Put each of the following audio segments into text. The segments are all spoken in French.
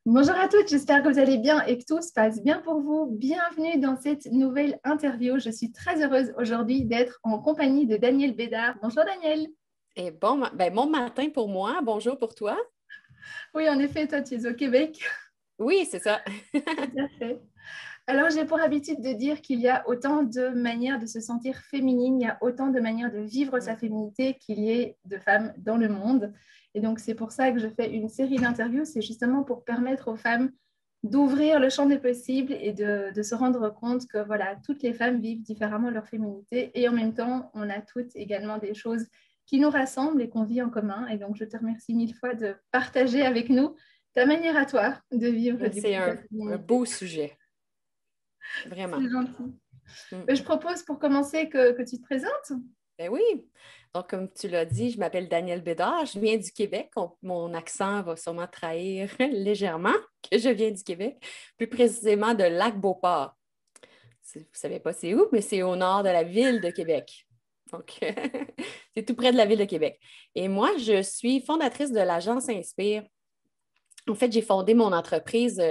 Bonjour à toutes, j'espère que vous allez bien et que tout se passe bien pour vous. Bienvenue dans cette nouvelle interview. Je suis très heureuse aujourd'hui d'être en compagnie de Daniel Bédard. Bonjour Daniel. Et bon, bon matin pour moi, bonjour pour toi. Oui, en effet, toi tu es au Québec. Oui, c'est ça. Tout à fait. Alors j'ai pour habitude de dire qu'il y a autant de manières de se sentir féminine, il y a autant de manières de vivre sa féminité qu'il y ait de femmes dans le monde. Et donc c'est pour ça que je fais une série d'interviews, c'est justement pour permettre aux femmes d'ouvrir le champ des possibles et de se rendre compte que voilà, toutes les femmes vivent différemment leur féminité et en même temps, on a toutes également des choses qui nous rassemblent et qu'on vit en commun. Et donc, je te remercie mille fois de partager avec nous ta manière à toi de vivre du C'est coup ta un féminité. beau sujet, vraiment. C'est gentil. Mm. Je propose pour commencer que tu te présentes. Ben oui. Donc, comme tu l'as dit, je m'appelle Danielle Bédard, je viens du Québec. Mon accent va sûrement trahir légèrement que je viens du Québec, plus précisément de Lac-Beauport. Vous ne savez pas c'est où, mais c'est au nord de la ville de Québec. Donc, c'est tout près de la ville de Québec. Et moi, je suis fondatrice de l'agence Inspire. En fait, j'ai fondé mon entreprise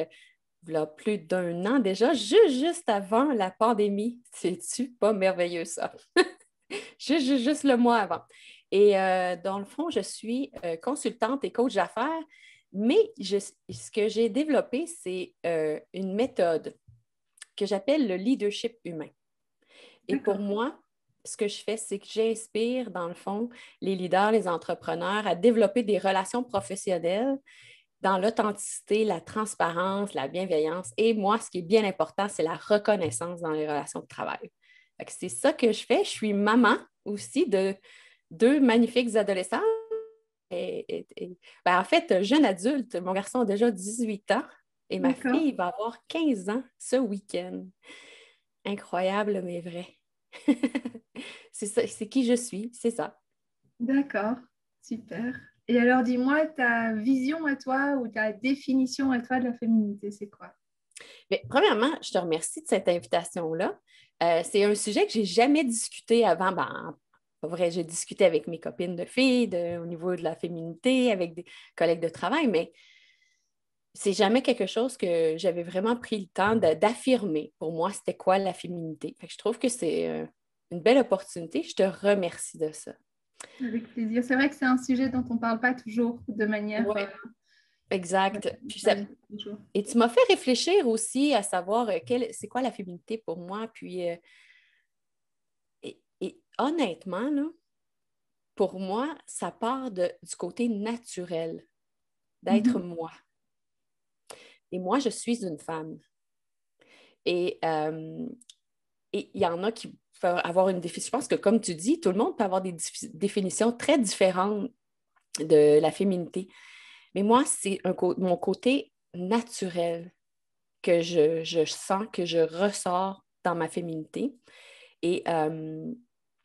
il y a plus d'un an déjà, juste avant la pandémie. C'est-tu pas merveilleux ça? Juste le mois avant. Et dans le fond, je suis consultante et coach d'affaires, mais ce que j'ai développé, c'est une méthode que j'appelle le leadership humain. Et pour D'accord. moi, ce que je fais, c'est que j'inspire, dans le fond, les leaders, les entrepreneurs à développer des relations professionnelles dans l'authenticité, la transparence, la bienveillance. Et moi, ce qui est bien important, c'est la reconnaissance dans les relations de travail. C'est ça que je fais. Je suis maman aussi de deux magnifiques adolescents. En fait, jeune adulte, mon garçon a déjà 18 ans et ma D'accord. fille va avoir 15 ans ce week-end. Incroyable, mais vrai. C'est ça, c'est qui je suis, c'est ça. D'accord. Super. Et alors, dis-moi, ta vision à toi ou ta définition à toi de la féminité, c'est quoi? Mais premièrement, je te remercie de cette invitation-là. C'est un sujet que j'ai jamais discuté avant. Ben, pas vrai, j'ai discuté avec mes copines de filles au niveau de la féminité, avec des collègues de travail, mais c'est jamais quelque chose que j'avais vraiment pris le temps d'affirmer. Pour moi, c'était quoi la féminité? Fait que je trouve que c'est une belle opportunité. Je te remercie de ça. Avec plaisir. C'est vrai que c'est un sujet dont on ne parle pas toujours de manière Oui, exact. partagée toujours. Et tu m'as fait réfléchir aussi à savoir c'est quoi la féminité pour moi. Puis, et honnêtement, là, pour moi, ça part du côté naturel, d'être Mhm. moi. Et moi, je suis une femme. Et et il y en a qui peuvent avoir une définition. Je pense que, comme tu dis, tout le monde peut avoir des définitions très différentes de la féminité. Mais moi, c'est mon côté naturel que je sens, que je ressors dans ma féminité. Et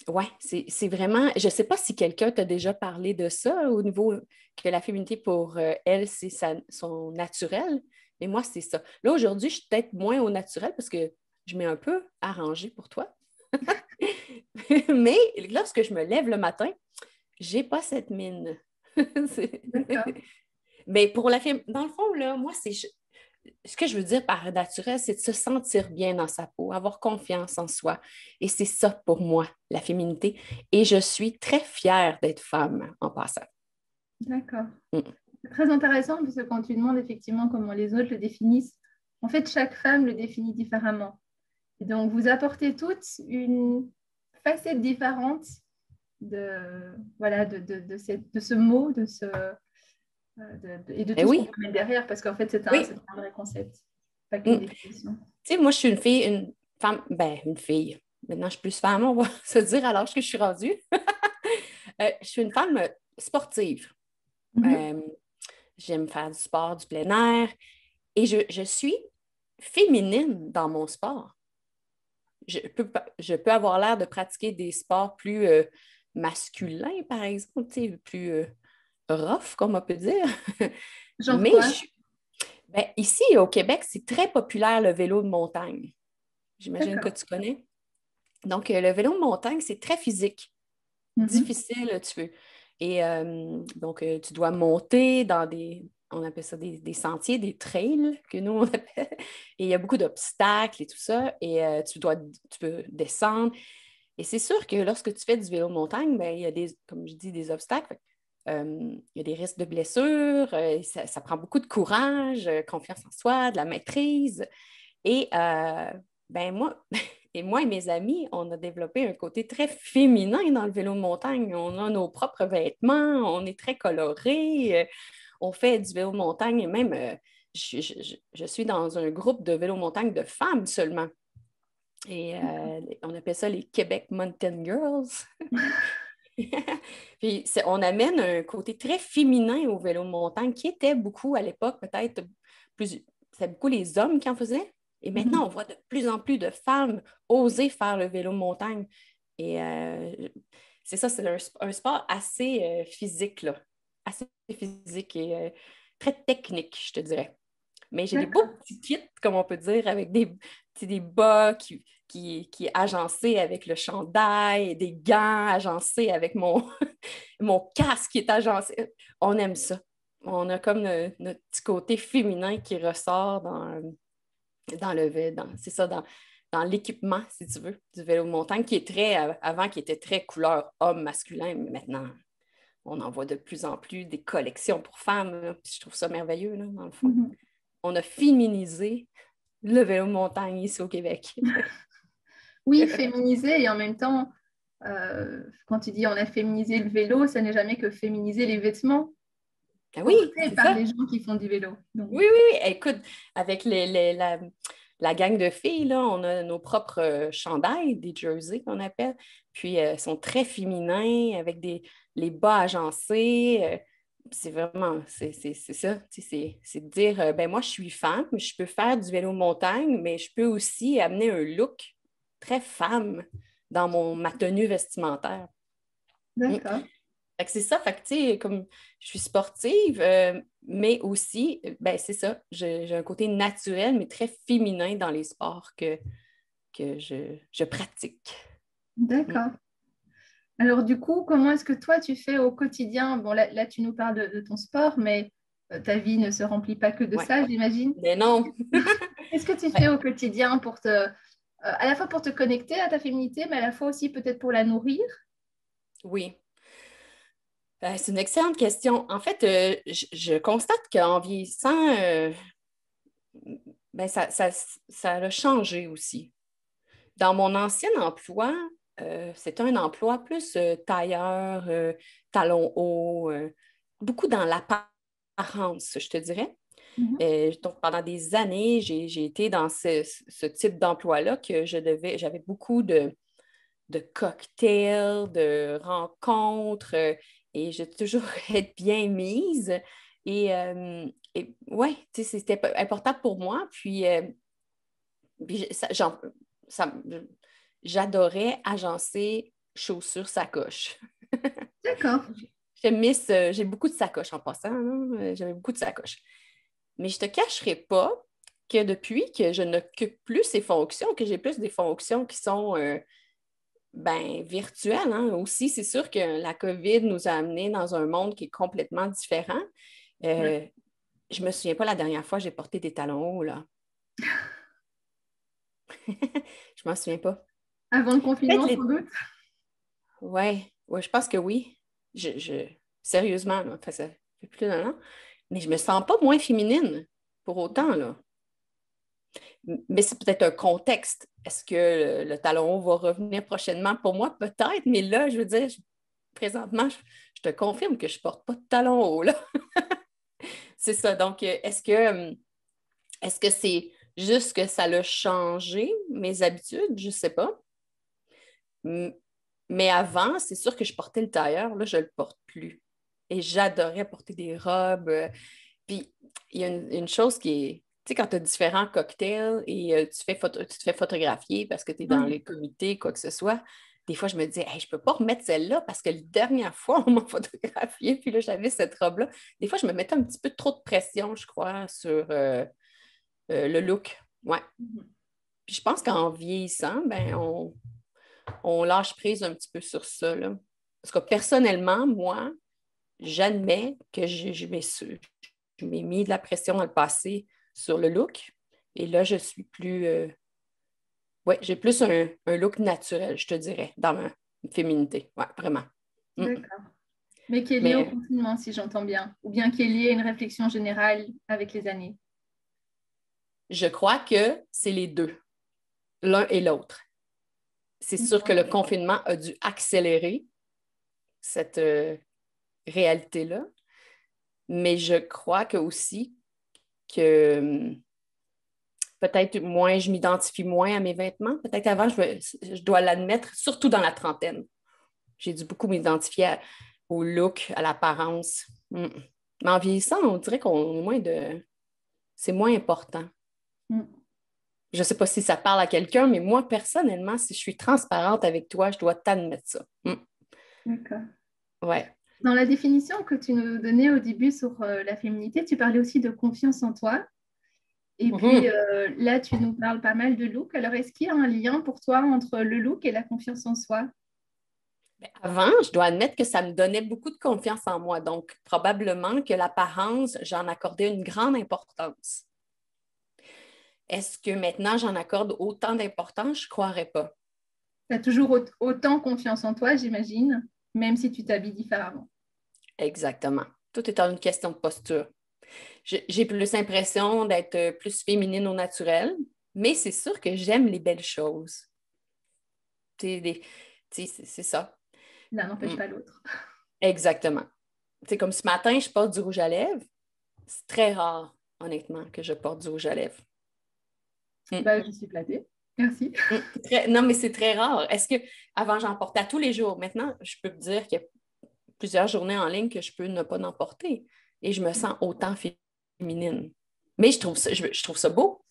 ouais, c'est vraiment. Je ne sais pas si quelqu'un t'a déjà parlé de ça au niveau que la féminité pour elle, c'est son naturel. Mais moi, c'est ça. Là, aujourd'hui, je suis peut-être moins au naturel parce que je mets un peu arrangé pour toi. Mais lorsque je me lève le matin, j'ai pas cette mine. C'est- D'accord. Mais pour la dans le fond, là, moi, ce que je veux dire par naturel, c'est de se sentir bien dans sa peau, avoir confiance en soi. Et c'est ça pour moi, la féminité. Et je suis très fière d'être femme en passant. D'accord. Mm. C'est très intéressant parce que quand tu demandes effectivement comment les autres le définissent, en fait, chaque femme le définit différemment. Et donc, vous apportez toutes une facette différente voilà, de ce mot, et de Eh tout ce qu'on oui, peut mettre derrière, parce qu'en fait, c'est oui. un vrai concept, pas qu'une Mm. définition. Tu sais, moi, je suis une fille, une femme, ben, une fille. Maintenant, je suis plus femme, on va se dire à l'âge que je suis rendue. Je suis une femme sportive. Mhm. Euh, J'aime faire du sport, du plein air. Et je suis féminine dans mon sport. Je peux avoir l'air de pratiquer des sports plus masculins, par exemple, tu sais, plus rough, comme on peut dire. Genre Mais quoi? ben, ici, au Québec, c'est très populaire le vélo de montagne. J'imagine que D'accord. tu connais. Donc, le vélo de montagne, c'est très physique, Mhm. difficile, tu veux. Et donc, tu dois monter dans on appelle ça des sentiers, des trails que nous, on appelle. Et il y a beaucoup d'obstacles et tout ça. Et tu peux descendre. Et c'est sûr que lorsque tu fais du vélo de montagne, ben, il y a comme je dis, des obstacles. Il y a des risques de blessures. Ça prend beaucoup de courage, confiance en soi, de la maîtrise. Et ben moi et mes amis, on a développé un côté très féminin dans le vélo de montagne. On a nos propres vêtements, on est très colorés, on fait du vélo de montagne et même je suis dans un groupe de vélo de montagne de femmes seulement. Et on appelle ça les Québec Mountain Girls. Puis on amène un côté très féminin au vélo de montagne qui était beaucoup à l'époque, peut-être plus. C'était beaucoup les hommes qui en faisaient. Et maintenant, on voit de plus en plus de femmes oser faire le vélo de montagne. Et c'est ça, c'est un sport assez physique, là. Assez physique et très technique, je te dirais. Mais j'ai des beaux D'accord. petits kits, comme on peut dire, avec des bas qui agencés avec le chandail, des gants agencés avec mon casque qui est agencé. On aime ça. On a comme notre petit côté féminin qui ressort dans c'est ça, dans l'équipement, si tu veux, du vélo de montagne, qui est avant, qui était très couleur homme masculin, mais maintenant, on en voit de plus en plus des collections pour femmes, là. Puis je trouve ça merveilleux, là, dans le fond. Mhm. On a féminisé le vélo de montagne ici au Québec. Oui, féminiser et en même temps, quand tu dis on a féminisé le vélo, ça n'est jamais que féminiser les vêtements Ah oui, portés c'est par ça. les gens qui font du vélo. Donc, Oui, oui, oui. Écoute, avec la gang de filles, là, on a nos propres chandails, des jerseys qu'on appelle. Puis, ils sont très féminins, avec les bas agencés. C'est vraiment, c'est ça. Tu sais, c'est de dire, ben moi, je suis femme, je peux faire du vélo montagne, mais je peux aussi amener un look très femme dans ma tenue vestimentaire. Mm. d'accord. Fait que c'est ça, fait que, tu sais, comme je suis sportive, mais aussi, ben c'est ça, j'ai un côté naturel, mais très féminin dans les sports que je pratique. Mm. D'accord. Alors du coup, comment est-ce que toi tu fais au quotidien? Bon, là, tu nous parles de ton sport, mais ta vie ne se remplit pas que de Ouais. ça, j'imagine. Mais non. Qu'est-ce que tu fais Ouais. au quotidien pour à la fois pour te connecter à ta féminité, mais à la fois aussi peut-être pour la nourrir? Oui. C'est une excellente question. En fait, je constate qu'en vieillissant, ben ça a changé aussi. Dans mon ancien emploi, c'était un emploi plus tailleur, talons hauts, beaucoup dans l'apparence, je te dirais. Mhm. Donc, pendant des années, j'ai été dans ce type d'emploi-là que j'avais beaucoup de cocktails, de rencontres, et je toujours être bien mise. Et ouais, tu sais, c'était important pour moi. Puis ça- j'adorais agencer chaussures, sacoches. D'accord. J'ai beaucoup de sacoches en passant, là. J'avais beaucoup de sacoches. Mais je ne te cacherai pas que depuis que je n'occupe plus ces fonctions, que j'ai plus des fonctions qui sont ben, virtuelles, hein. Aussi, c'est sûr que la COVID nous a amenés dans un monde qui est complètement différent. Ouais. Euh, je ne me souviens pas la dernière fois que j'ai porté des talons hauts, là. Je m'en souviens pas. Avant le Peut-être confinement, sans doute. Ouais, ouais, je pense que oui. Sérieusement, là, ça fait plus d'un an. Mais je me sens pas moins féminine pour autant, là. Mais c'est peut-être un contexte. Est-ce que le talon haut va revenir prochainement pour moi? Peut-être, mais là, je veux dire, présentement, je te confirme que je porte pas de talon haut, là. C'est ça. Donc, est-ce que c'est juste que ça a changé mes habitudes? Je sais pas. M- Mais avant, c'est sûr que je portais le tailleur. Là, je ne le porte plus. Et j'adorais porter des robes. Puis, il y a une chose qui est, tu sais, quand tu as différents cocktails et tu te fais photographier parce que tu es dans Ouais. les comités, quoi que ce soit, des fois, je me disais, hey, je ne peux pas remettre celle-là parce que la dernière fois, on m'a photographié, puis là, j'avais cette robe-là. Des fois, je me mettais un petit peu trop de pression, je crois, sur le look. Ouais. Mhm. Puis je pense qu'en vieillissant, ben, on lâche prise un petit peu sur ça, là. Parce que personnellement, moi, j'admets que je m'ai mis de la pression dans le passé sur le look. Et là, je suis plus... ouais, j'ai plus un look naturel, je te dirais, dans ma féminité. Ouais, vraiment. Mm. D'accord. Mais qui est lié au Mais confinement, si j'entends bien, ou bien qui est lié à une réflexion générale avec les années. je crois que c'est les deux, l'un et l'autre. C'est sûr que le confinement a dû accélérer cette réalité-là, mais je crois que aussi que peut-être moins, je m'identifie moins à mes vêtements. Peut-être avant, je dois l'admettre, surtout dans la trentaine. J'ai dû beaucoup m'identifier au look, à l'apparence. Mm. Mais en vieillissant, on dirait qu'on a moins de... C'est moins important. Mm. Je ne sais pas si ça parle à quelqu'un, mais moi, personnellement, si je suis transparente avec toi, je dois t'admettre ça. Mm. D'accord. Ouais. Dans la définition que tu nous donnais au début sur la féminité, tu parlais aussi de confiance en toi. Et puis Mhm. là, tu nous parles pas mal de look. Alors, est-ce qu'il y a un lien pour toi entre le look et la confiance en soi? Avant, je dois admettre que ça me donnait beaucoup de confiance en moi. Donc, probablement que l'apparence, j'en accordais une grande importance. Est-ce que maintenant, j'en accorde autant d'importance? Je ne croirais pas. Tu as toujours autant confiance en toi, j'imagine, même si tu t'habilles différemment. Exactement. Tout est une question de posture. J'ai plus l'impression d'être plus féminine au naturel, mais c'est sûr que j'aime les belles choses. C'est ça. L'un n'empêche Mm. pas l'autre. Exactement. Comme ce matin, je porte du rouge à lèvres. C'est très rare, honnêtement, que je porte du rouge à lèvres. Mm. Bah, je suis flattée. Merci. Non, mais c'est très rare. Est-ce que avant, j'en portais à tous les jours? Maintenant, je peux te dire qu'il y a plusieurs journées en ligne que je peux ne pas en porter. Et je me sens autant féminine. Mais je trouve ça beau.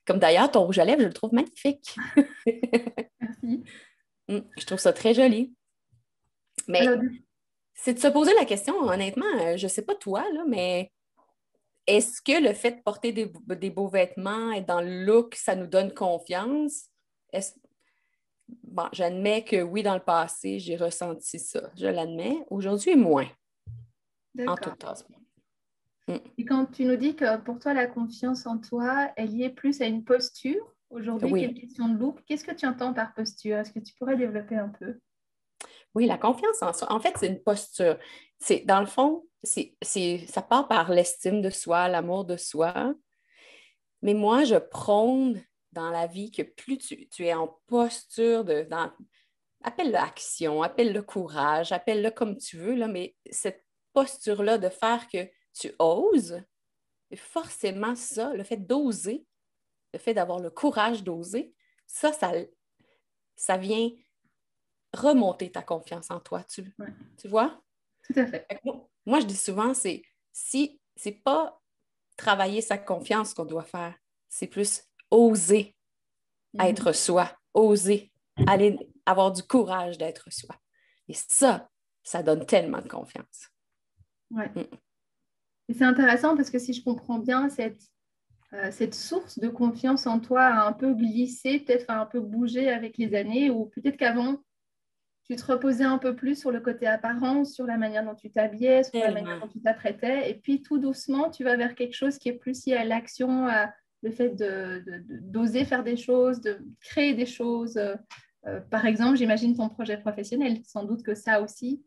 Comme d'ailleurs, ton rouge à lèvres, je le trouve magnifique. Merci. Je trouve ça très joli. Alors, Mais c'est de se poser la question, honnêtement, je ne sais pas toi, là, mais est-ce que le fait de porter des beaux vêtements, être dans le look, ça nous donne confiance? Bon, j'admets que oui, dans le passé, j'ai ressenti ça. Je l'admets. Aujourd'hui, moins, en tout d'accord. cas. Mm. Et quand tu nous dis que pour toi, la confiance en toi est liée plus à une posture aujourd'hui Oui, qu'une question de look, qu'est-ce que tu entends par posture? Est-ce que tu pourrais développer un peu? oui, la confiance en soi. En fait, c'est une posture. Dans le fond, ça part par l'estime de soi, l'amour de soi. Mais moi, je prône dans la vie que plus tu es en posture appelle-le action, appelle-le courage, appelle-le comme tu veux, là, mais cette posture-là de faire que tu oses, forcément ça, le fait d'oser, le fait d'avoir le courage d'oser, ça vient remonter ta confiance en toi, Ouais, tu vois? tout à fait. Moi, je dis souvent, si c'est pas travailler sa confiance qu'on doit faire, c'est plus oser Mhm. être soi, oser aller avoir du courage d'être soi. Et ça donne tellement de confiance. Ouais. Mm. Et c'est intéressant parce que si je comprends bien, cette source de confiance en toi a un peu glissé, peut-être a un peu bougé avec les années, ou peut-être qu'avant, tu te reposais un peu plus sur le côté apparence, sur la manière dont tu t'habillais, sur la manière Tellement. dont tu t'apprêtais. Et puis tout doucement, tu vas vers quelque chose qui est plus lié à l'action, à le fait d'oser faire des choses, de créer des choses. Par exemple, j'imagine ton projet professionnel. Sans doute que ça aussi,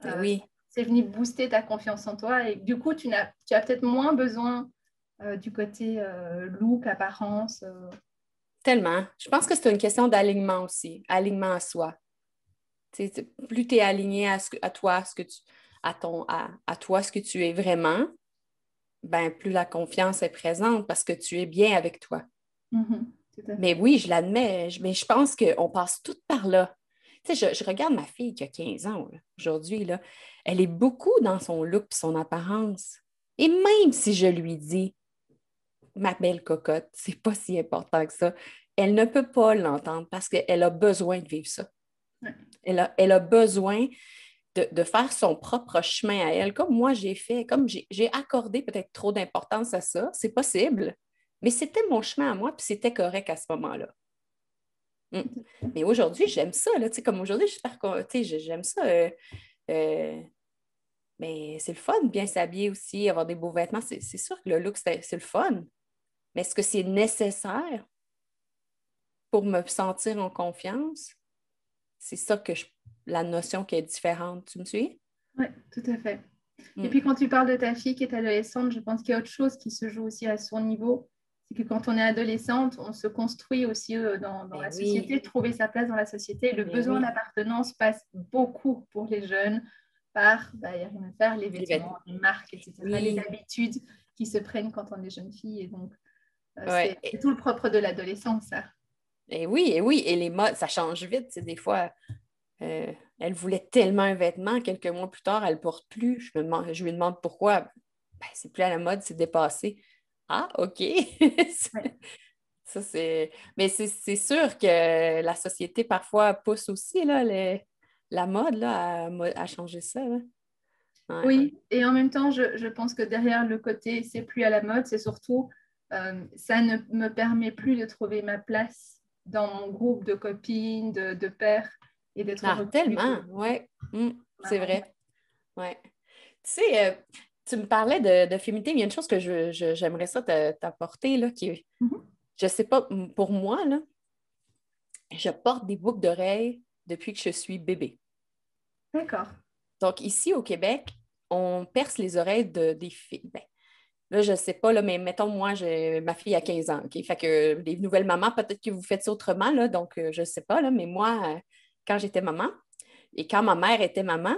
Mais euh, oui, c'est venu booster ta confiance en toi. Et du coup, tu as peut-être moins besoin du côté look, apparence. tellement. Je pense que c'est une question d'alignement aussi, alignement à soi. Plus tu es aligné à toi, à toi, ce que tu es vraiment, ben, plus la confiance est présente parce que tu es bien avec toi. Mhm, tout à Mais fait. oui, je l'admets, mais je pense qu'on passe tout par là. Tu sais, je regarde ma fille qui a 15 ans là, aujourd'hui, là, elle est beaucoup dans son look et son apparence. Et même si je lui dis, ma belle cocotte, c'est pas si important que ça, elle ne peut pas l'entendre parce qu'elle a besoin de vivre ça. Ouais. Elle a besoin de faire son propre chemin à elle, comme moi j'ai fait, comme j'ai accordé peut-être trop d'importance à ça, c'est possible, mais c'était mon chemin à moi, puis c'était correct à ce moment-là. Mm. Mais aujourd'hui, j'aime ça, là, comme aujourd'hui, j'espère que j'aime ça. Euh, Mais c'est le fun, bien s'habiller aussi, avoir des beaux vêtements. C'est sûr que le look, c'est le fun. Mais est-ce que c'est nécessaire pour me sentir en confiance? C'est ça que la notion qui est différente. Tu me suis? Oui, tout à fait. Et Mm. puis quand tu parles de ta fille qui est adolescente, je pense qu'il y a autre chose qui se joue aussi à son niveau. C'est que quand on est adolescente, on se construit aussi dans Ben la oui, société, trouver sa place dans la société. Le ben besoin oui. d'appartenance passe beaucoup pour les jeunes par, il n'y a rien à faire, les Les vêtements, vêtements. les marques, etc., les Oui. habitudes qui se prennent quand on est jeune fille. Et donc, Ouais. c'est tout le propre de l'adolescence, ça. Et oui, et oui. Et les modes, ça change vite. C'est des fois, euh, elle voulait tellement un vêtement, quelques mois plus tard, elle ne le porte plus. Je lui demande pourquoi. Ben, c'est plus à la mode, c'est dépassé. Ah, OK. Ouais. Ça, c'est. Mais c'est sûr que la société parfois pousse aussi là, la mode là, à changer ça. Là. Ouais. Oui, et en même temps, je pense que derrière le côté c'est plus à la mode, c'est surtout ça ne me permet plus de trouver ma place dans mon groupe de copines, de pères et d'être Ah, reconnue tellement, pour ouais. C'est maman. vrai. Ouais. Tu sais, tu me parlais de féminité, mais il y a une chose que j'aimerais ça t'apporter, là, Mhm. je sais pas, pour moi, là, je porte des boucles d'oreilles depuis que je suis bébé. D'accord, Donc, ici au Québec, on perce les oreilles des filles. Ben, là, je ne sais pas, là, mais mettons, moi, ma fille a 15 ans. OK? Fait que les nouvelles mamans, peut-être que vous faites ça autrement, là, donc je ne sais pas, là, mais moi, quand j'étais maman et quand ma mère était maman,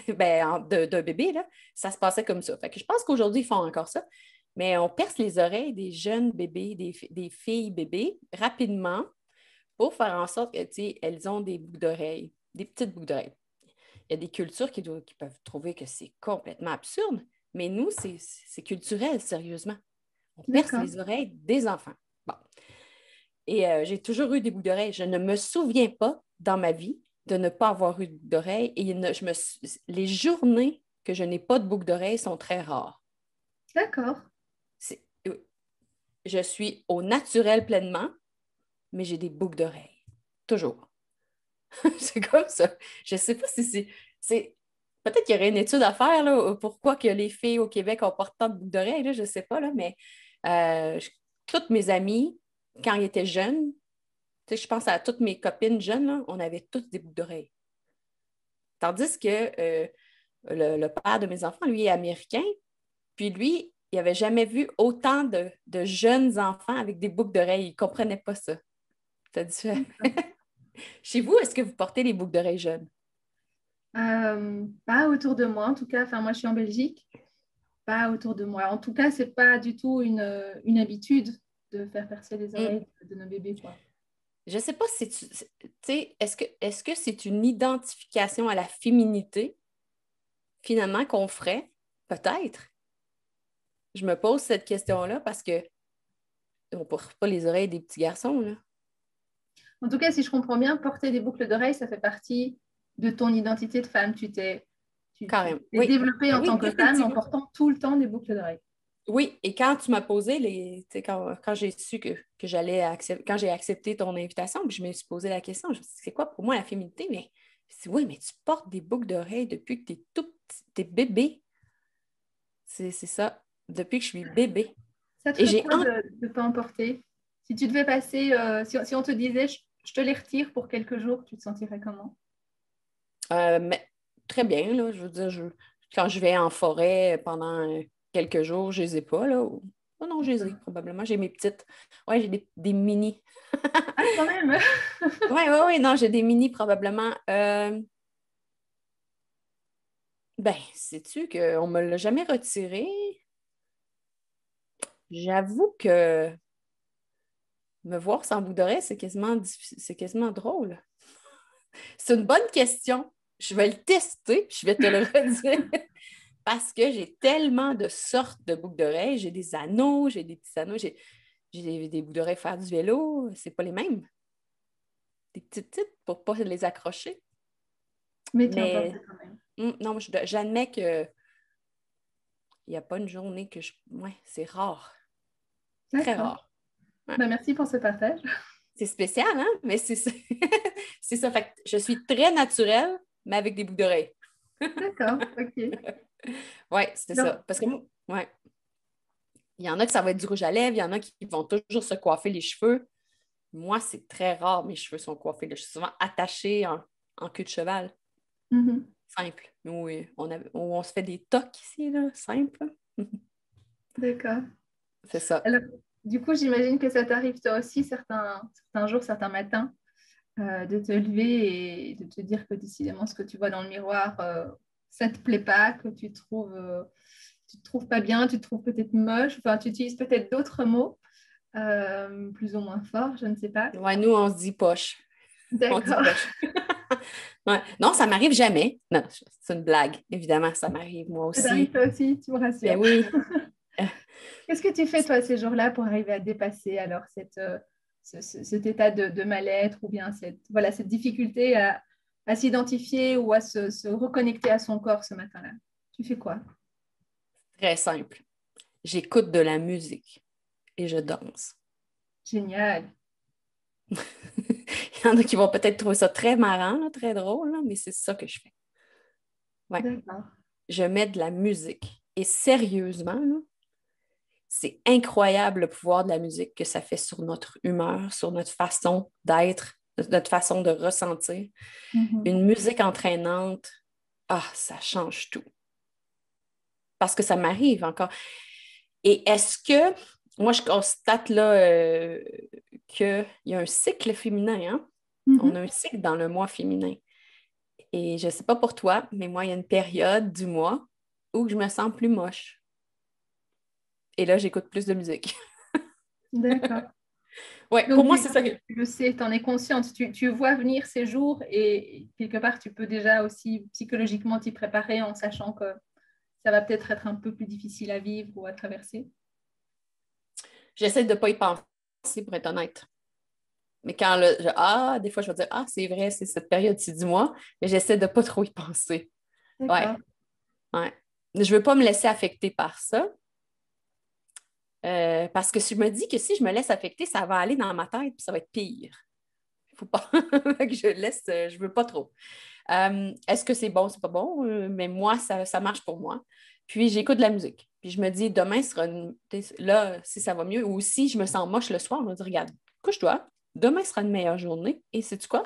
ben, d'un bébé, là, ça se passait comme ça. Fait que je pense qu'aujourd'hui, ils font encore ça. Mais on perce les oreilles des jeunes bébés, des filles bébés, rapidement, pour faire en sorte que, tu sais, elles ont des boucles d'oreilles, des petites boucles d'oreilles. Il y a des cultures qui peuvent trouver que c'est complètement absurde, mais nous, c'est culturel, sérieusement. On perce d'accord. les oreilles des enfants. Bon. Et j'ai toujours eu des boucles d'oreilles. Je ne me souviens pas dans ma vie de ne pas avoir eu de boucles d'oreilles. Et les journées que je n'ai pas de boucles d'oreilles sont très rares. D'accord. C'est- Je suis au naturel pleinement, mais j'ai des boucles d'oreilles. Toujours. C'est comme ça. Je ne sais pas si peut-être qu'il y aurait une étude à faire, là, pourquoi que les filles au Québec ont pas tant de boucles d'oreilles, là, je ne sais pas, là, mais toutes mes amies, quand ils étaient jeunes, tu sais, je pense à toutes mes copines jeunes, là, on avait toutes des boucles d'oreilles. Tandis que le père de mes enfants, lui, est américain, puis lui, il n'avait jamais vu autant de jeunes enfants avec des boucles d'oreilles. Il ne comprenait pas ça. T'as dit, chez vous, est-ce que vous portez les boucles d'oreilles jeunes? Pas autour de moi, en tout cas. Enfin, moi, je suis en Belgique. Pas autour de moi. En tout cas, c'est pas du tout une habitude de faire percer les Hmm. oreilles de nos bébés, quoi. Je ne sais pas si tu sais, est-ce que c'est une identification à la féminité, finalement, qu'on ferait? Peut-être. Je me pose cette question-là parce que on ne porte pas les oreilles des petits garçons, là. En tout cas, si je comprends bien, porter des boucles d'oreilles, ça fait partie de ton identité de femme. Tu Carrément. t'es Oui. développée Ben en oui, tant que femme en définitivement. portant tout le temps des boucles d'oreilles. Oui, et quand tu m'as posé tu sais, quand j'ai su que j'allais accepter, quand j'ai accepté ton invitation, puis je me suis posé la question, je me suis dit, c'est quoi pour moi la féminité? Mais je me suis dit, oui, mais tu portes des boucles d'oreilles depuis que tu es tout petit, t'es bébé. C'est ça, depuis que je suis bébé. Ça te Et ferait j'ai quoi de ne pas en porter? Si tu devais passer, si on te disait, je te les retire pour quelques jours, tu te sentirais comment? mais très bien, là, je veux dire, quand je vais en forêt pendant quelques jours, je les ai pas, là. Oh non, je les ai, probablement. J'ai mes petites. Ouais, j'ai des mini. Ah, quand même! Oui, oui, oui, non, j'ai des mini probablement. Ben, sais-tu qu'on ne me l'a jamais retiré? J'avoue que me voir sans bout d'oreille, c'est quasiment drôle. C'est une bonne question. Je vais le tester, puis je vais te le redire. Parce que j'ai tellement de sortes de boucles d'oreilles. J'ai des anneaux, j'ai des petits anneaux, j'ai des boucles d'oreilles faire du vélo. C'est pas les mêmes. Des petites pour ne pas les accrocher. Mais tu en portes Mais quand même. non, j'admets qu'il n'y a pas une journée que je. Ouais, c'est rare. Très D'accord. rare. Ouais. Bah, merci pour ce partage. C'est spécial, hein? Mais c'est ça. C'est ça. Fait que je suis très naturelle, mais avec des boucles d'oreilles. D'accord, ok. Oui, c'était Non. ça. Parce que moi, ouais. Il y en a que ça va être du rouge à lèvres, il y en a qui vont toujours se coiffer les cheveux. Moi, c'est très rare, mes cheveux sont coiffés. Je suis souvent attachée en queue de cheval. Mhm. Simple. Oui, on se fait des tocs ici, là, simple. D'accord. C'est ça. Alors, du coup, j'imagine que ça t'arrive toi aussi certains jours, certains matins, de te lever et de te dire que décidément ce que tu vois dans le miroir, ça ne te plaît pas, que tu te trouves pas bien, tu te trouves peut-être moche, enfin, tu utilises peut-être d'autres mots plus ou moins forts, je ne sais pas. Ouais, nous, on se dit poche. On dit D'accord. poche. Ouais. Non, ça m'arrive jamais. Non, c'est une blague. Évidemment, ça m'arrive moi Ça t'arrive aussi. toi aussi, tu me Ben rassures. oui. Euh, Qu'est-ce que tu fais toi ces jours-là pour arriver à dépasser alors cet état de mal-être ou bien cette difficulté à s'identifier ou à se reconnecter à son corps ce matin-là? Tu fais quoi? Très simple. J'écoute de la musique et je danse. Génial. Il y en a qui vont peut-être trouver ça très marrant, là, très drôle, là, mais c'est ça que je fais. Ouais. D'accord. Je mets de la musique. Et sérieusement, là, c'est incroyable le pouvoir de la musique que ça fait sur notre humeur, sur notre façon d'être, notre façon de ressentir. Mhm. Une musique entraînante, ah, ça change tout. Parce que ça m'arrive encore. Et est-ce que, moi, je constate là qu'il y a un cycle féminin, hein? On a Mhm. un cycle dans le mois féminin. Et je ne sais pas pour toi, mais moi, il y a une période du mois où je me sens plus moche. Et là, j'écoute plus de musique. D'accord. Ouais, pour Donc, moi, c'est ça. tu le sais, tu en es consciente, tu vois venir ces jours et quelque part, tu peux déjà aussi psychologiquement t'y préparer en sachant que ça va peut-être être un peu plus difficile à vivre ou à traverser. J'essaie de ne pas y penser, pour être honnête. Mais des fois, je vais dire, ah, c'est vrai, c'est cette période-ci du mois, mais j'essaie de ne pas trop y penser. Ouais, D'accord. ouais. Je ne veux pas me laisser affecter par ça. Parce que je me dis que si je me laisse affecter, ça va aller dans ma tête, puis ça va être pire. Il faut pas que je laisse, je veux pas trop. Est-ce que c'est bon, c'est pas bon? Mais moi, ça marche pour moi. Puis j'écoute de la musique. Puis je me dis, demain sera là, si ça va mieux, ou si je me sens moche le soir, je me dis, regarde, couche-toi, demain sera une meilleure journée. Et sais-tu quoi?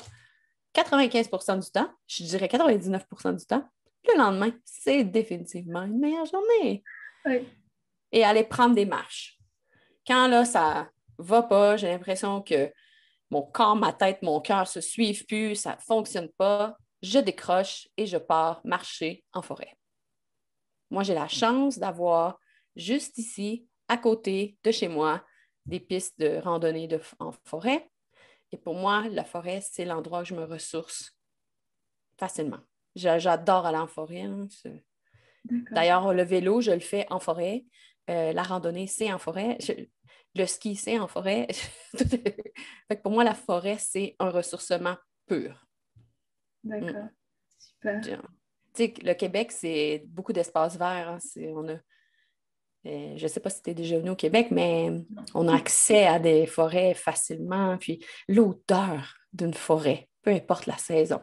95% du temps, je dirais 99% du temps, le lendemain, c'est définitivement une meilleure journée. Oui. Et aller prendre des marches. Quand là, ça va pas, j'ai l'impression que mon corps, ma tête, mon cœur se suivent plus, ça ne fonctionne pas, je décroche et je pars marcher en forêt. Moi, j'ai la chance d'avoir juste ici, à côté de chez moi, des pistes de randonnée en forêt. Et pour moi, la forêt, c'est l'endroit où je me ressource facilement. J'adore aller en forêt, hein. D'accord. D'ailleurs, le vélo, je le fais en forêt. La randonnée, c'est en forêt. Le ski, c'est en forêt. Fait que pour moi, la forêt, c'est un ressourcement pur. Mm. D'accord. Super. Tu sais, le Québec, c'est beaucoup d'espaces verts, hein. Je ne sais pas si tu es déjà venu au Québec, mais on a accès à des forêts facilement. Puis l'odeur d'une forêt, peu importe la saison.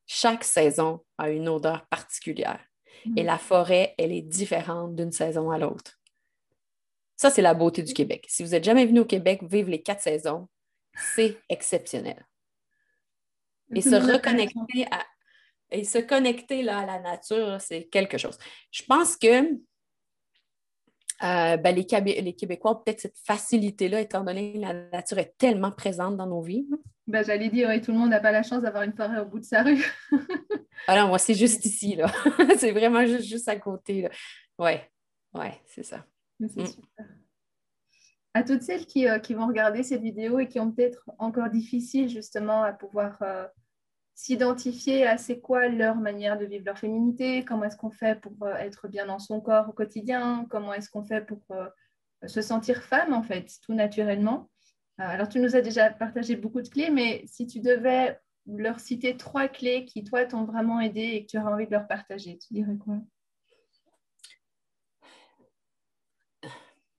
Chaque saison a une odeur particulière. Et Mhm. la forêt, elle est différente d'une saison à l'autre. Ça, c'est la beauté du Québec. Si vous n'êtes jamais venu au Québec, vivre les 4 saisons, c'est exceptionnel. Et Tout se le monde n'a pas la chance. reconnecter et se connecter là, à la nature, c'est quelque chose. Je pense que les Québécois ont peut-être cette facilité-là, étant donné que la nature est tellement présente dans nos vies. Bah, j'allais dire, oui, tout le monde n'a pas la chance d'avoir une forêt au bout de sa rue. Alors, moi, c'est juste ici, là. C'est vraiment juste à côté, là. Ouais, ouais, c'est ça. Mais c'est Mm. super. À toutes celles qui vont regarder cette vidéo et qui ont peut-être encore difficile justement à pouvoir s'identifier à c'est quoi leur manière de vivre leur féminité, comment est-ce qu'on fait pour être bien dans son corps au quotidien, comment est-ce qu'on fait pour se sentir femme en fait, tout naturellement. Alors tu nous as déjà partagé beaucoup de clés, mais si tu devais leur citer 3 clés qui toi t'ont vraiment aidé et que tu auras envie de leur partager, tu dirais quoi?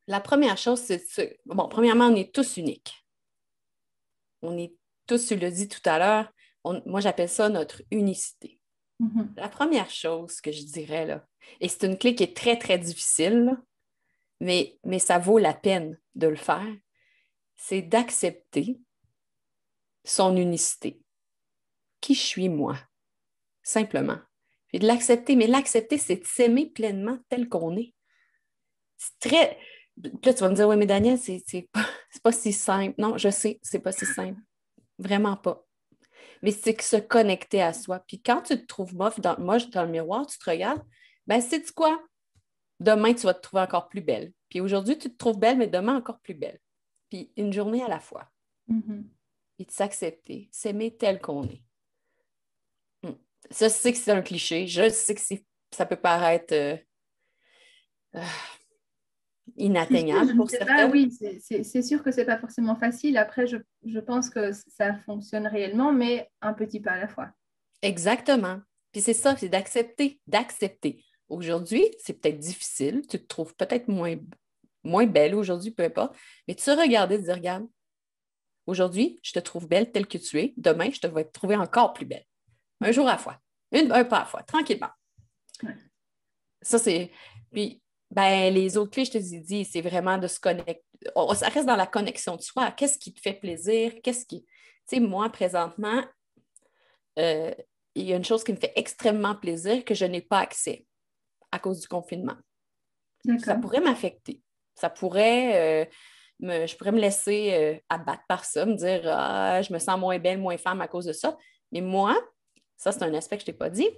La première chose, bon, premièrement, on est tous uniques. On est tous, tu l'as dit tout à l'heure, moi j'appelle ça notre unicité. Mhm. La première chose que je dirais, là, et c'est une clé qui est très, très difficile, là, mais ça vaut la peine de le faire, c'est d'accepter son unicité. Qui je suis moi, simplement. Puis de l'accepter, mais l'accepter, c'est de s'aimer pleinement tel qu'on est. C'est très. Puis là, tu vas me dire, oui, mais Daniel, c'est pas si simple. Non, je sais, c'est pas si simple. Vraiment pas. Mais c'est que se connecter à soi. Puis quand tu te trouves moche dans le miroir, tu te regardes, ben, sais-tu quoi? Demain, tu vas te trouver encore plus belle. Puis aujourd'hui, tu te trouves belle, mais demain, encore plus belle. Puis une journée à la fois. Mhm. Et de s'accepter, s'aimer tel qu'on est. Hmm. Ça, je sais que c'est un cliché. Je sais que ça peut paraître euh, Cliché, je inatteignable ne pour sais pas, certaines. oui, c'est sûr que c'est pas forcément facile. Après, je pense que ça fonctionne réellement, mais un petit pas à la fois. Exactement. Puis c'est ça, c'est d'accepter, d'accepter. Aujourd'hui, c'est peut-être difficile, tu te trouves peut-être moins belle aujourd'hui, peu importe, mais tu regardes et te dire, regarde, aujourd'hui, je te trouve belle telle que tu es. Demain, je te vais te trouver encore plus belle. Un jour à la fois, un pas à la fois, tranquillement. Ouais. Ça, c'est. Puis, ben, les autres clés, je te dis, c'est vraiment de se connecter. Ça reste dans la connexion de soi. Qu'est-ce qui te fait plaisir? Qu'est-ce qui. Tu sais, moi, présentement, euh, il y a une chose qui me fait extrêmement plaisir que je n'ai pas accès à cause du confinement. Ça D'accord. pourrait m'affecter. Ça pourrait. Je pourrais me laisser abattre par ça, me dire ah, je me sens moins belle, moins femme à cause de ça. Mais moi, ça, c'est un aspect que je ne t'ai pas dit,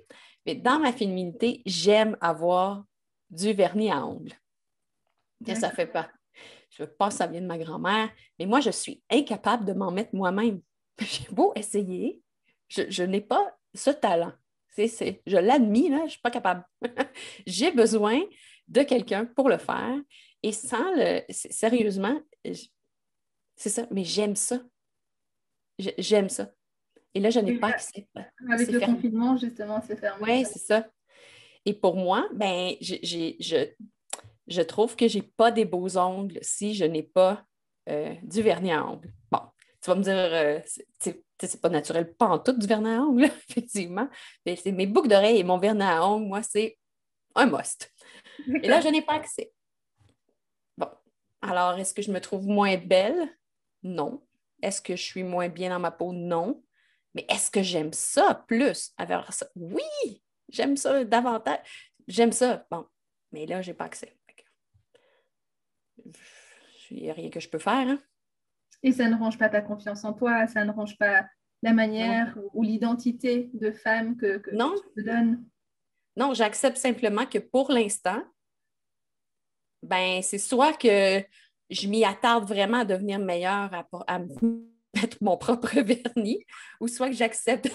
mais dans ma féminité, j'aime avoir du vernis à ongles. Et ça fait D'accord. pas. Je pense que ça vient de ma grand-mère, mais moi, je suis incapable de m'en mettre moi-même. J'ai beau essayer, je n'ai pas ce talent. Je l'admets, là, je ne suis pas capable. J'ai besoin de quelqu'un pour le faire. Et sans le. Sérieusement, c'est ça, mais j'aime ça. J'aime ça. Et là, je n'ai Et pas là, accès. avec C'est le fermé. confinement, justement, c'est fermé. Oui, c'est ça. Et pour moi, ben, je trouve que j'ai pas des beaux ongles si je n'ai pas du vernis à ongles. Bon, tu vas me dire, c'est pas naturel, pas en tout du vernis à ongles, effectivement. Mais c'est mes boucles d'oreilles et mon vernis à ongles, moi, c'est un must. Et là, D'accord. je n'ai pas accès. Bon, alors, est-ce que je me trouve moins belle? Non. Est-ce que je suis moins bien dans ma peau? Non. Mais est-ce que j'aime ça plus? Avoir ça? Oui, j'aime ça davantage. J'aime ça. Bon, mais là, je n'ai pas accès. Il n'y a rien que je peux faire. Hein? Et ça ne range pas ta confiance en toi, ça ne range pas la Non. manière ou l'identité de femme que Non, tu te donnes. non, j'accepte simplement que pour l'instant, ben, c'est soit que je m'y attarde vraiment à devenir meilleure, à me mettre mon propre vernis, ou soit que j'accepte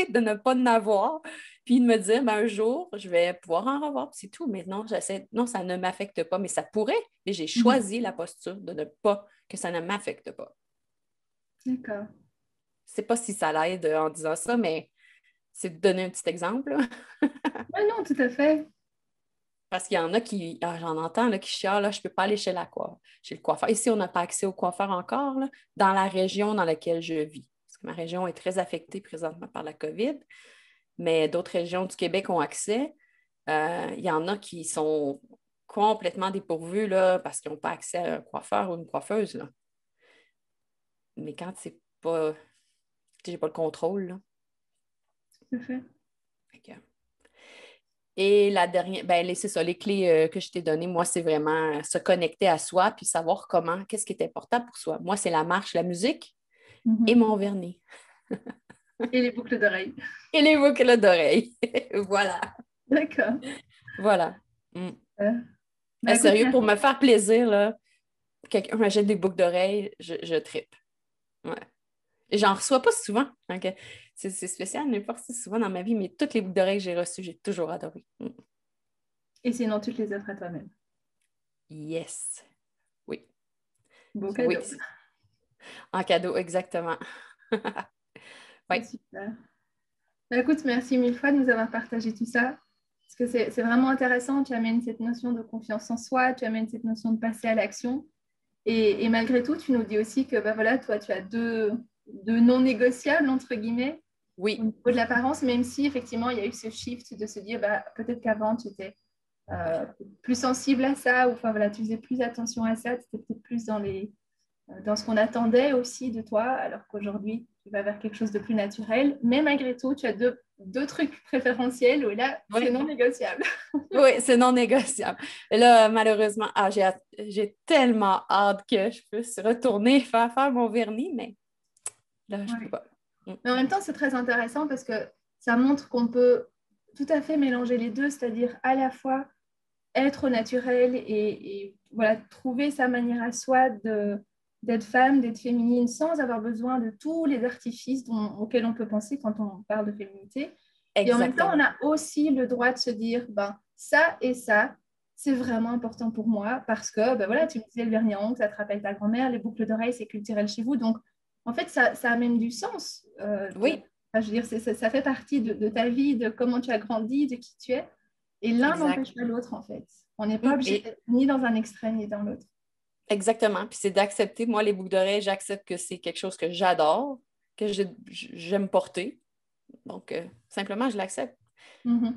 de ne pas en avoir, puis de me dire, ben, un jour, je vais pouvoir en revoir, puis c'est tout. Mais non, non, ça ne m'affecte pas, mais ça pourrait, mais j'ai Mhm. choisi la posture de ne pas, que ça ne m'affecte pas. D'accord. Je ne sais pas si ça l'aide en disant ça, mais c'est de donner un petit exemple. Là. Oui, non, tout à fait. Parce qu'il y en a qui, j'en entends, là, qui chialent, là, je ne peux pas aller chez le coiffeur. Ici, on n'a pas accès au coiffeur encore, là, dans la région dans laquelle je vis. Parce que ma région est très affectée présentement par la COVID, mais d'autres régions du Québec ont accès. Il y en a qui sont complètement dépourvus là, parce qu'ils n'ont pas accès à un coiffeur ou une coiffeuse. Là. Mais quand c'est pas, j'ai pas le contrôle, là. Tout à fait. Fait que- Et la dernière, ben, c'est ça, les clés que je t'ai données, moi, c'est vraiment se connecter à soi puis savoir comment, qu'est-ce qui est important pour soi. Moi, c'est la marche, la musique et Mhm. mon vernis. Et les boucles d'oreilles. Et les boucles d'oreilles. Voilà. D'accord. Voilà. Mm. Euh, bah, écoute, Sérieux, pour merci. me faire plaisir, là, quelqu'un m'achète des boucles d'oreilles, je trippe. Ouais. Et j'en reçois pas souvent. Donc, c'est spécial, mais pas si souvent dans ma vie, mais toutes les boucles d'oreilles que j'ai reçues, j'ai toujours adoré. Mm. Et sinon, tu te les offres à toi-même. Yes. Oui. Beau Oui. cadeau. En cadeau, exactement. Oui. C'est super. Bah, écoute, merci mille fois de nous avoir partagé tout ça. Parce que c'est vraiment intéressant. Tu amènes cette notion de confiance en soi, tu amènes cette notion de passer à l'action. Et malgré tout, tu nous dis aussi que bah, voilà, toi, tu as deux non négociables, entre guillemets. Oui. au niveau de l'apparence, même si effectivement il y a eu ce shift de se dire bah, peut-être qu'avant tu étais plus sensible à ça, ou enfin voilà, tu faisais plus attention à ça, tu étais peut-être plus dans ce qu'on attendait aussi de toi, alors qu'aujourd'hui tu vas vers quelque chose de plus naturel. Mais malgré tout, tu as deux trucs préférentiels où là, c'est Oui. non négociable. Oui, c'est non négociable. Et là, malheureusement, j'ai tellement hâte que je puisse retourner faire mon vernis, mais là, je peux Ouais. pas. Mm. Mais en même temps, c'est très intéressant parce que ça montre qu'on peut tout à fait mélanger les deux, c'est-à-dire à la fois être naturel et voilà, trouver sa manière à soi d'être femme, d'être féminine, sans avoir besoin de tous les artifices auxquels on peut penser quand on parle de féminité. Et en même temps, on Exactement. a aussi le droit de se dire, ben, ça et ça, c'est vraiment important pour moi parce que, ben voilà, tu me disais le vernis à ongles, ça te rappelle ta grand-mère, les boucles d'oreilles, c'est culturel chez vous. Donc, en fait, ça amène du sens. Oui, Enfin, je veux dire, ça fait partie de ta vie, de comment tu as grandi, de qui tu es. Et l'un exact. n'empêche pas l'autre, en fait. On n'est pas obligé Et d'être ni dans un extrême ni dans l'autre. exactement. Puis c'est d'accepter, moi, les boucles d'oreilles, j'accepte que c'est quelque chose que j'adore, que j'aime porter. Donc, simplement, je l'accepte. Mhm.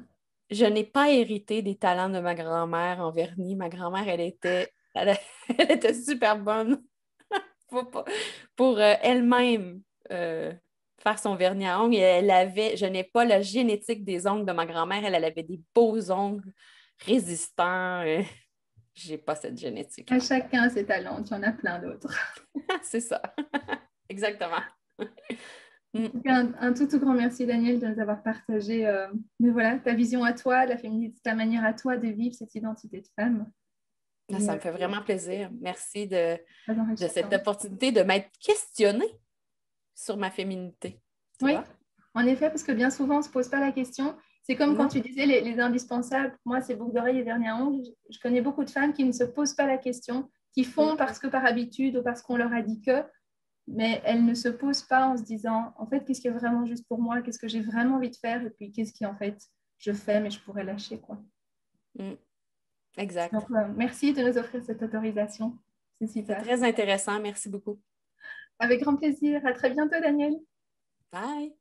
Je n'ai pas hérité des talents de ma grand-mère en vernis. Ma grand-mère, elle était super bonne pour, pour elle-même faire son vernis à ongles. Et je n'ai pas la génétique des ongles de ma grand-mère. Elle avait des beaux ongles résistants. J'ai pas cette À génétique-là. chacun ses talents, tu en as plein d'autres. C'est ça. Exactement. Mm. En tout cas, un tout grand merci, Daniel, de nous avoir partagé mais voilà, ta vision à toi, la féminité, ta manière à toi de vivre cette identité de femme. Ah, Et ça me fait vraiment plaisir. Merci très de cette enrichissant. opportunité de m'être questionnée sur ma féminité. Tu Oui, vois? en effet, parce que bien souvent, on ne se pose pas la question. C'est comme quand Non? tu disais les indispensables. Pour moi, c'est boucles d'oreilles et vernis à ongles. Je connais beaucoup de femmes qui ne se posent pas la question, qui font Mm. parce que par habitude ou parce qu'on leur a dit que, mais elles ne se posent pas en se disant, en fait, qu'est-ce qui est vraiment juste pour moi, qu'est-ce que j'ai vraiment envie de faire, et puis qu'est-ce qui, en fait, je fais, mais je pourrais lâcher, quoi. Mm. Donc, Exact. merci de nous offrir cette autorisation. C'est C'est super. très intéressant. Merci beaucoup. Avec grand plaisir. À très bientôt, Daniel. Bye!